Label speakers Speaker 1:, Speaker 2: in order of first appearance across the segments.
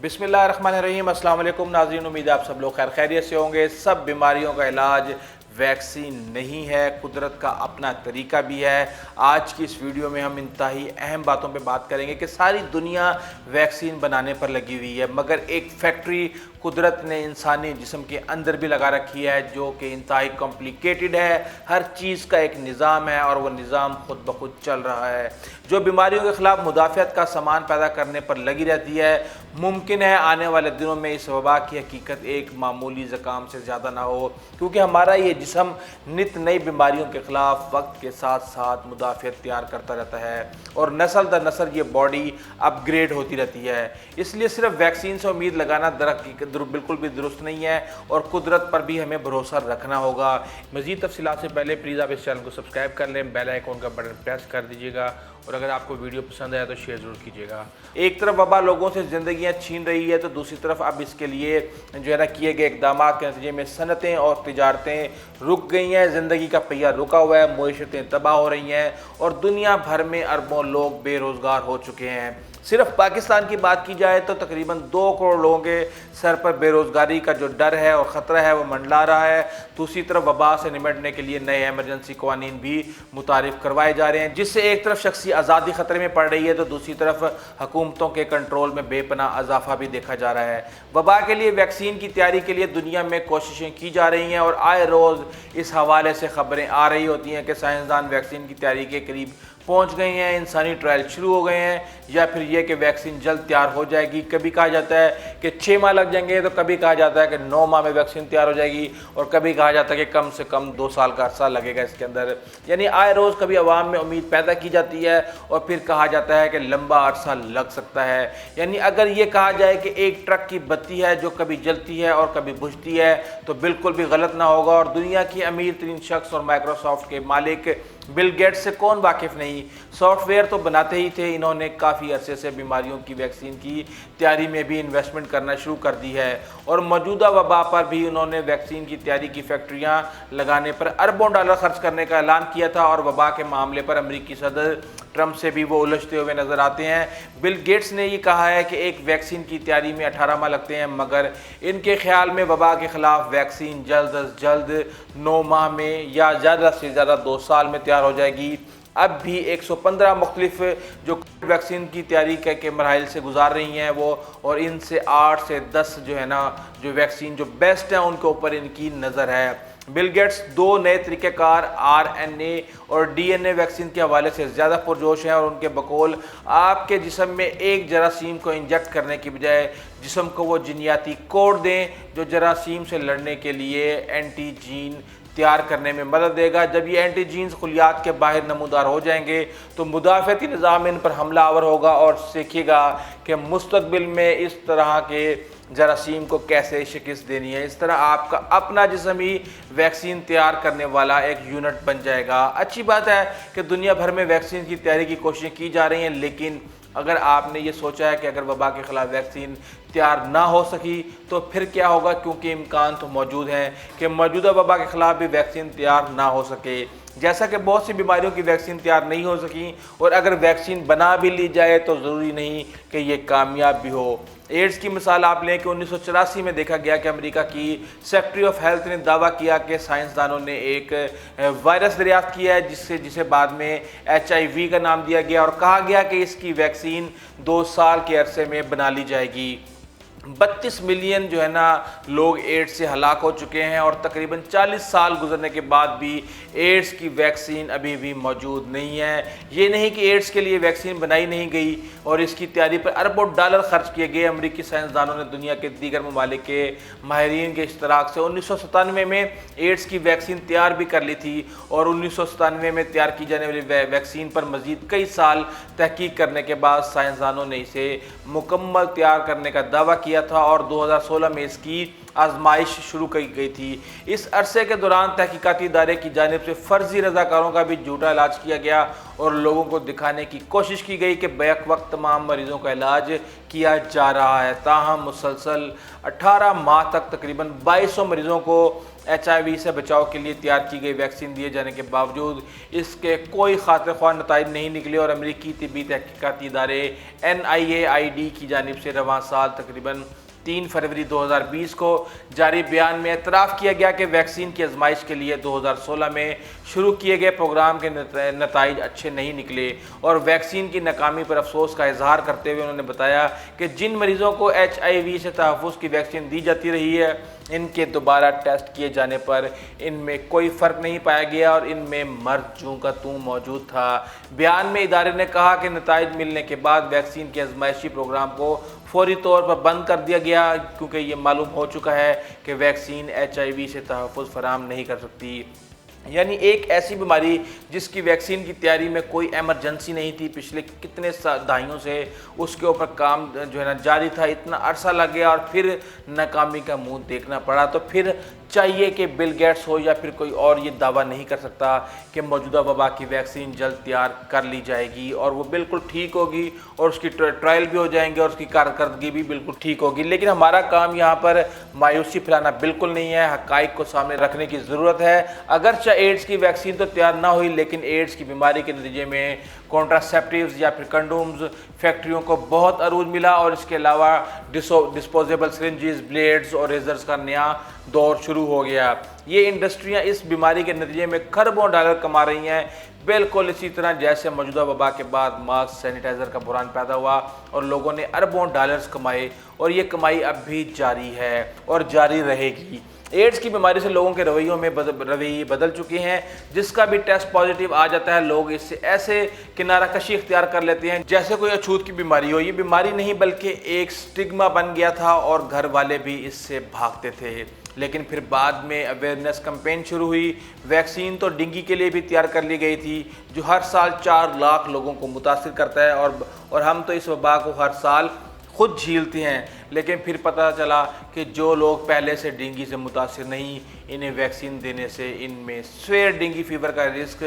Speaker 1: बिस्मिल्लाहिर्रहमानिर्रहीम। अस्सलाम वालेकुम नाज़रीन, उम्मीद है आप सब लोग खैर खैरियत से होंगे। सब बीमारियों का इलाज वैक्सीन नहीं है, कुदरत का अपना तरीका भी है। आज की इस वीडियो में हम इंतहाई अहम बातों पे बात करेंगे कि सारी दुनिया वैक्सीन बनाने पर लगी हुई है, मगर एक फैक्ट्री कुदरत ने इंसानी जिस्म के अंदर भी लगा रखी है जो कि इंतहाई कॉम्प्लिकेटेड है। हर चीज़ का एक निज़ाम है और वह निज़ाम खुद ब खुद चल रहा है, जो बीमारियों के ख़िलाफ़ मुदाफ़ियत का सामान पैदा करने पर लगी रहती है। मुमकिन है आने वाले दिनों में इस वबा की हकीकत एक मामूली ज़ुकाम से ज़्यादा ना हो, क्योंकि हमारा ये जिस्म नित नई बीमारियों के ख़िलाफ़ वक्त के साथ साथ मुदाफ़ियत तैयार करता रहता है और नस्ल दर नस्ल ये बॉडी अपग्रेड होती रहती है। इसलिए सिर्फ वैक्सीन से उम्मीद लगाना बिल्कुल भी दुरुस्त नहीं है और कुदरत पर भी हमें भरोसा रखना होगा। मज़ीद तफ़सीलात से पहले प्लीज़ आप इस चैनल को सब्सक्राइब कर लें, बेल आइकॉन का बटन प्रेस कर दीजिएगा और अगर आपको वीडियो पसंद आया तो शेयर ज़रूर कीजिएगा। एक तरफ वबा लोगों से ज़िंदगियाँ छीन रही है तो दूसरी तरफ अब इसके लिए जो है ना किए गए इक़दाम के नतीजे में सनतें और तिजारतें रुक गई हैं, ज़िंदगी का पहिया रुका हुआ है, मईशतें तबाह हो रही हैं और दुनिया भर में अरबों लोग बेरोज़गार हो चुके हैं। सिर्फ पाकिस्तान की बात की जाए तो तकरीबन 2 करोड़ लोगों के सर पर बेरोज़गारी का जो डर है और ख़तरा है वो मंडला रहा है। दूसरी तरफ वबा से निपटने के लिए नए एमरजेंसी क़वानीन भी मुतारिफ़ करवाए जा रहे हैं, जिससे एक तरफ शख्सी आज़ादी ख़तरे में पड़ रही है तो दूसरी तरफ हुकूमतों के कंट्रोल में बेपनाह इजाफा भी देखा जा रहा है। वबा के लिए वैक्सीन की तैयारी के लिए दुनिया में कोशिशें की जा रही हैं और आए रोज़ इस हवाले से ख़बरें आ रही होती हैं कि साइंसदान वैक्सीन की तैयारी के करीब पहुंच गए हैं, इंसानी ट्रायल शुरू हो गए हैं, या फिर ये कि वैक्सीन जल्द तैयार हो जाएगी। कभी कहा जाता है कि 6 माह लग जाएंगे, तो कभी कहा जाता है कि 9 माह में वैक्सीन तैयार हो जाएगी और कभी कहा जाता है कि कम से कम 2 साल का अरसा लगेगा इसके अंदर। यानी आए रोज़ कभी अवाम में उम्मीद पैदा की जाती है और फिर कहा जाता है कि लंबा अरसा लग सकता है। यानी अगर ये कहा जाए कि एक ट्रक की बत्ती है जो कभी जलती है और कभी बुझती है तो बिल्कुल भी गलत ना होगा। और दुनिया की अमीर तरीन शख्स और माइक्रोसॉफ्ट के मालिक बिल गेट्स से कौन वाकिफ़ नहीं, सॉफ्टवेयर तो बनाते ही थे। इन्होंने काफ़ी अरसे से बीमारियों की वैक्सीन की तैयारी में भी इन्वेस्टमेंट करना शुरू कर दी है और मौजूदा वबा पर भी उन्होंने वैक्सीन की तैयारी की फैक्ट्रियां लगाने पर अरबों डॉलर खर्च करने का ऐलान किया था और वबा के मामले पर अमेरिकी सदर ट्रंप से भी वो उलझते हुए नज़र आते हैं। बिल गेट्स ने ये कहा है कि एक वैक्सीन की तैयारी में 18 माह लगते हैं, मगर इनके ख्याल में वबा के ख़िलाफ़ वैक्सीन जल्द अज जल्द 9 माह में या ज़्यादा से ज़्यादा 2 साल में तैयार हो जाएगी। अब भी 115 मुख्तलिफ जो वैक्सीन की तैयारी के मराहिल से गुजार रही हैं वो, और इनसे 8 से 10 जो है ना जो वैक्सीन जो बेस्ट हैं उनके ऊपर इनकी नज़र है। बिल गेट्स 2 नए तरीक़ेकार RNA और DNA वैक्सीन के हवाले से ज़्यादा पुरजोश हैं और उनके बकौल आपके जिस्म में एक जरासीम को इंजेक्ट करने की बजाय जिस्म को वो जीनियाती कोड दें जो जरासीम से लड़ने के लिए एंटीजीन तैयार करने में मदद देगा। जब ये एंटीजीन्स खुलियात के बाहर नमूदार हो जाएंगे तो मुदाफ़ती निज़ाम इन पर हमला आवर होगा और सीखेगा कि मुस्तक़बिल में इस तरह के जरासीम को कैसे शिकस्त देनी है। इस तरह आपका अपना जिस्म ही वैक्सीन तैयार करने वाला एक यूनिट बन जाएगा। अच्छी बात है कि दुनिया भर में वैक्सीन की तैयारी की कोशिशें की जा रही हैं, लेकिन अगर आपने ये सोचा है कि अगर वबा के ख़िलाफ़ वैक्सीन तैयार ना हो सकी तो फिर क्या होगा, क्योंकि इम्कान तो मौजूद हैं कि मौजूदा वबा के ख़िलाफ़ भी वैक्सीन तैयार ना हो सके। जैसा कि बहुत सी बीमारियों की वैक्सीन तैयार नहीं हो सकी और अगर वैक्सीन बना भी ली जाए तो ज़रूरी नहीं कि ये कामयाब भी हो। एड्स की मिसाल आप लें कि 1984 में देखा गया कि अमेरिका की सेक्रेटरी ऑफ हेल्थ ने दावा किया कि साइंसदानों ने एक वायरस दरियाफ्त किया है जिसे बाद में HIV का नाम दिया गया और कहा गया कि इसकी वैक्सीन 2 साल के अरसे में बना ली जाएगी। 32 मिलियन जो है ना लोग एड्स से हलाक हो चुके हैं और तकरीबन 40 साल गुजरने के बाद भी एड्स की वैक्सीन अभी भी मौजूद नहीं है। ये नहीं कि एड्स के लिए वैक्सीन बनाई नहीं गई और इसकी तैयारी पर अरबों डॉलर खर्च किए गए। अमेरिकी साइंसदानों ने दुनिया के दीगर ममालिक के माहिरीन के इश्तराक से 1997 में एड्स की वैक्सीन तैयार भी कर ली थी और 1997 में तैयार की जाने वाली वैक्सीन पर मज़ीद कई साल तहकीक करने के बाद साइंसदानों ने इसे मुकम्मल तैयार करने का दावा किया था और 2016 में इसकी आजमाइश शुरू की गई थी। इस अरसे के दौरान तहकीकाती इदारे की जानिब से फ़र्जी रज़ाकारों का भी झूठा इलाज किया गया और लोगों को दिखाने की कोशिश की गई कि बैक वक्त तमाम मरीज़ों का इलाज किया जा रहा है। ताहम मुसलसल 18 माह तक तकरीबन 2200 मरीज़ों को HIV से बचाव के लिए तैयार की गई वैक्सीन दिए जाने के बावजूद इसके कोई खातिर ख्वाह नताइज नहीं निकले और अमरीकी तिब्बी तहकीकाती इदारे NIAID की जानिब से रवां साल तकरीबन 3 फरवरी 2020 को जारी बयान में एतराफ़ किया गया कि वैक्सीन की आजमाइश के लिए 2016 में शुरू किए गए प्रोग्राम के नताइज अच्छे नहीं निकले और वैक्सीन की नाकामी पर अफसोस का इजहार करते हुए उन्होंने बताया कि जिन मरीज़ों को HIV से तहफ़्फ़ुज़ की वैक्सीन दी जाती रही है इनके दोबारा टेस्ट किए जाने पर इनमें कोई फ़र्क नहीं पाया गया और इनमें मर्द जूं का तूं मौजूद था। बयान में इदारे ने कहा कि नताइज मिलने के बाद वैक्सीन के आजमाइशी प्रोग्राम को फौरी तौर पर बंद कर दिया गया क्योंकि ये मालूम हो चुका है कि वैक्सीन HIV से तहफ़्फ़ुज़ फराहम नहीं कर सकती। यानी एक ऐसी बीमारी जिसकी वैक्सीन की तैयारी में कोई एमरजेंसी नहीं थी, पिछले कितने दहाइयों से उसके ऊपर काम जो है ना जारी था, इतना अरसा लग गया और फिर नाकामी का मुंह देखना पड़ा। तो फिर चाहिए कि बिल गेट्स हो या फिर कोई और ये दावा नहीं कर सकता कि मौजूदा वबा की वैक्सीन जल्द तैयार कर ली जाएगी और वो बिल्कुल ठीक होगी और उसकी ट्रायल भी हो जाएंगे और उसकी कारकर्दगी भी बिल्कुल ठीक होगी। लेकिन हमारा काम यहाँ पर मायूसी फैलाना बिल्कुल नहीं है, हक़ाइक़ को सामने रखने की ज़रूरत है। अगरचे एड्स की वैक्सीन तो तैयार ना हुई लेकिन एड्स की बीमारी के नतीजे में कॉन्ट्रासेप्टिव्स या फिर कंडोम्स फैक्ट्रियों को बहुत अरूज मिला और इसके अलावा डिस्पोजेबल सिरिंजेस, ब्लेड्स और रेजर्स का नया दौर शुरू हो गया। ये इंडस्ट्रियां इस बीमारी के नतीजे में खरबों डॉलर कमा रही हैं, बिल्कुल इसी तरह जैसे मौजूदा वबा के बाद मास्क सैनिटाइज़र का बुहरान पैदा हुआ और लोगों ने अरबों डॉलर्स कमाए और ये कमाई अब भी जारी है और जारी रहेगी। एड्स की बीमारी से लोगों के रवैयों में रवैये बदल चुके हैं, जिसका भी टेस्ट पॉजिटिव आ जाता है लोग इससे ऐसे किनारा कशी इख्तियार कर लेते हैं जैसे कोई अछूत की बीमारी हो। ये बीमारी नहीं बल्कि एक स्टिग्मा बन गया था और घर वाले भी इससे भागते थे। लेकिन फिर बाद में अवेयरनेस कैंपेन शुरू हुई। वैक्सीन तो डेंगू के लिए भी तैयार कर ली गई थी जो हर साल 4 लाख लोगों को मुतासिर करता है और हम तो इस वबा को हर साल खुद झीलते हैं। लेकिन फिर पता चला कि जो लोग पहले से डेंगू से मुतासिर नहीं, इन्हें वैक्सीन देने से इनमें स्वेयर डेंगू फीवर का रिस्क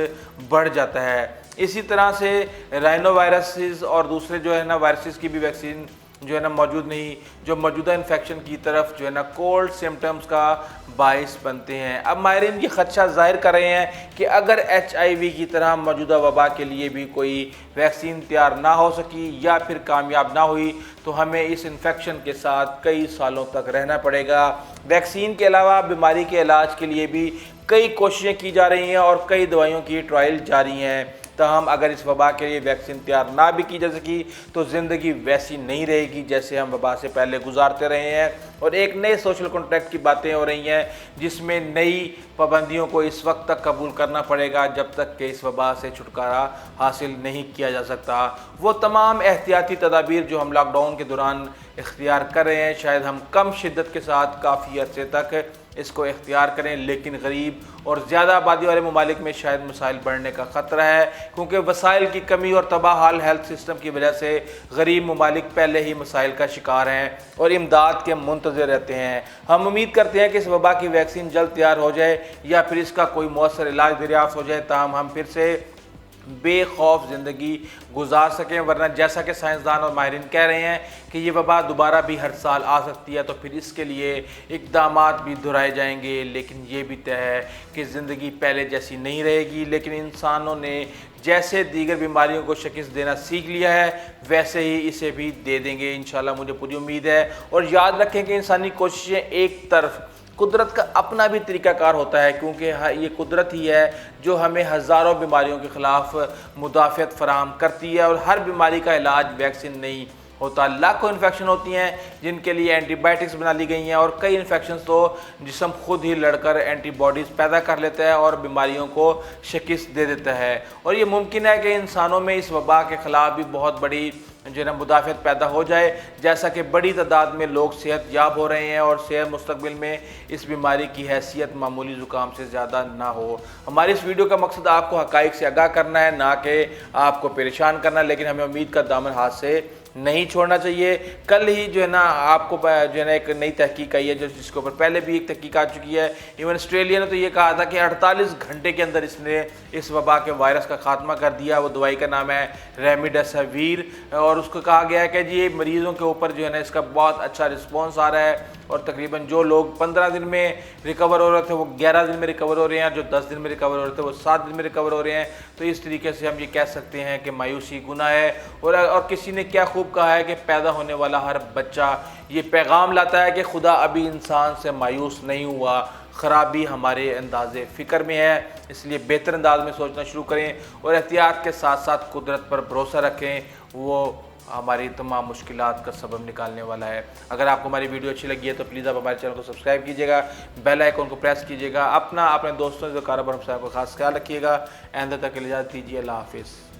Speaker 1: बढ़ जाता है। इसी तरह से राइनो वायरसेस और दूसरे जो है ना वायरसेस की भी वैक्सीन जो है ना मौजूद नहीं, जो मौजूदा इन्फेक्शन की तरफ जो है ना कोल्ड सिम्टम्स का बाइस बनते हैं। अब माहिरीन ये खदशा जाहिर कर रहे हैं कि अगर HIV की तरह मौजूदा वबा के लिए भी कोई वैक्सीन तैयार ना हो सकी या फिर कामयाब ना हुई तो हमें इस इन्फेक्शन के साथ कई सालों तक रहना पड़ेगा। वैक्सीन के अलावा बीमारी के इलाज के लिए भी कई कोशिशें की जा रही हैं और कई दवाइयों की ट्रायल जारी हैं। ताहम अगर इस वबा के लिए वैक्सीन तैयार ना भी की जा सकी तो ज़िंदगी वैसी नहीं रहेगी जैसे हम वबा से पहले गुजारते रहे हैं और एक नए सोशल कॉन्ट्रैक्ट की बातें हो रही हैं जिसमें नई पाबंदियों को इस वक्त तक कबूल करना पड़ेगा जब तक कि इस वबा से छुटकारा हासिल नहीं किया जा सकता। वो तमाम एहतियाती तदाबीर जो हम लॉकडाउन के दौरान इख्तियार कर रहे हैं शायद हम कम शिद्दत के साथ काफ़ी अर्से तक इसको इख्तियार करें, लेकिन गरीब और ज़्यादा आबादी वाले ममालिक में शायद मसाइल बढ़ने का ख़तरा है क्योंकि वसाइल की कमी और तबाह हाल हेल्थ सिस्टम की वजह से गरीब ममालिक पहले ही मसाइल का शिकार हैं और इमदाद के मुंतज़िर रहते हैं। हम उम्मीद करते हैं कि इस वबा की वैक्सीन जल्द तैयार हो जाए या फिर इसका कोई मौसर इलाज दरियाफ्त हो जाए ताहम हम फिर से बेखौफ ज़िंदगी गुजार सकें। वरना जैसा कि साइंसदान और माहिरीन कह रहे हैं कि ये वबा दोबारा भी हर साल आ सकती है तो फिर इसके लिए इक़दामात भी दोहराए जाएंगे। लेकिन ये भी तय है कि ज़िंदगी पहले जैसी नहीं रहेगी, लेकिन इंसानों ने जैसे दीगर बीमारियों को शिकस्त देना सीख लिया है वैसे ही इसे भी दे देंगे इंशाल्लाह, मुझे पूरी उम्मीद है। और याद रखें कि इंसानी कोशिशें एक तरफ, कुदरत का अपना भी तरीक़ाकार होता है क्योंकि ये कुदरत ही है जो हमें हज़ारों बीमारियों के ख़िलाफ़ मुदाफ़ियत फ़राहम करती है और हर बीमारी का इलाज वैक्सीन नहीं होता। लाखों इन्फेक्शन होती हैं जिनके लिए एंटीबायोटिक्स बना ली गई हैं और कई इन्फेक्शन तो जिस्म खुद ही लड़कर एंटीबॉडीज़ पैदा कर लेता है और बीमारियों को शिकस्त दे देता है। और ये मुमकिन है कि इंसानों में इस वबा के ख़िलाफ़ भी बहुत बड़ी जो है ना मुदाफ़ियत पैदा हो जाए, जैसा कि बड़ी तादाद में लोग सेहत याब हो रहे हैं और सेहत मुस्तकबिल में इस बीमारी की हैसियत मामूली ज़ुकाम से ज़्यादा ना हो। हमारी इस वीडियो का मकसद आपको हक़ाइक़ से आगाह करना है, ना कि आपको परेशान करना। लेकिन हमें उम्मीद का दामन हाथ से नहीं छोड़ना चाहिए। कल ही जो है ना आपको जो है ना एक नई तहकीक आई है जिसके ऊपर पहले भी एक तहकीक आ चुकी है। इवन ऑस्ट्रेलिया ने तो ये कहा था कि 48 घंटे के अंदर इसने इस वबा के वायरस का खात्मा कर दिया। वो दवाई का नाम है रेमडेसिविर, और उसको कहा गया है कि जी ये मरीज़ों के ऊपर जो है ना इसका बहुत अच्छा रिस्पॉन्स आ रहा है, और तकरीबन जो लोग 15 दिन में रिकवर हो रहे थे वो 11 दिन में रिकवर हो रहे हैं, जो 10 दिन में रिकवर हो रहे थे वो 7 दिन में रिकवर हो रहे हैं। तो इस तरीके से हम ये कह सकते हैं कि मायूसी गुनाह है। और किसी ने क्या खूब कहा है कि पैदा होने वाला हर बच्चा ये पैगाम लाता है कि खुदा अभी इंसान से मायूस नहीं हुआ, ख़राबी हमारे अंदाज़े फ़िक्र में है। इसलिए बेहतर अंदाज में सोचना शुरू करें और एहतियात के साथ साथ कुदरत पर भरोसा रखें, वो हमारी तमाम मुश्किलात का सबब निकालने वाला है। अगर आपको हमारी वीडियो अच्छी लगी है तो प्लीज़ आप हमारे चैनल को सब्सक्राइब कीजिएगा, बेल आइकन को प्रेस कीजिएगा, अपने दोस्तों से कारोबार को खास ख्याल रखिएगा। आइंदा तक के लिए इजाज़त दीजिए। अल्लाह हाफिज़।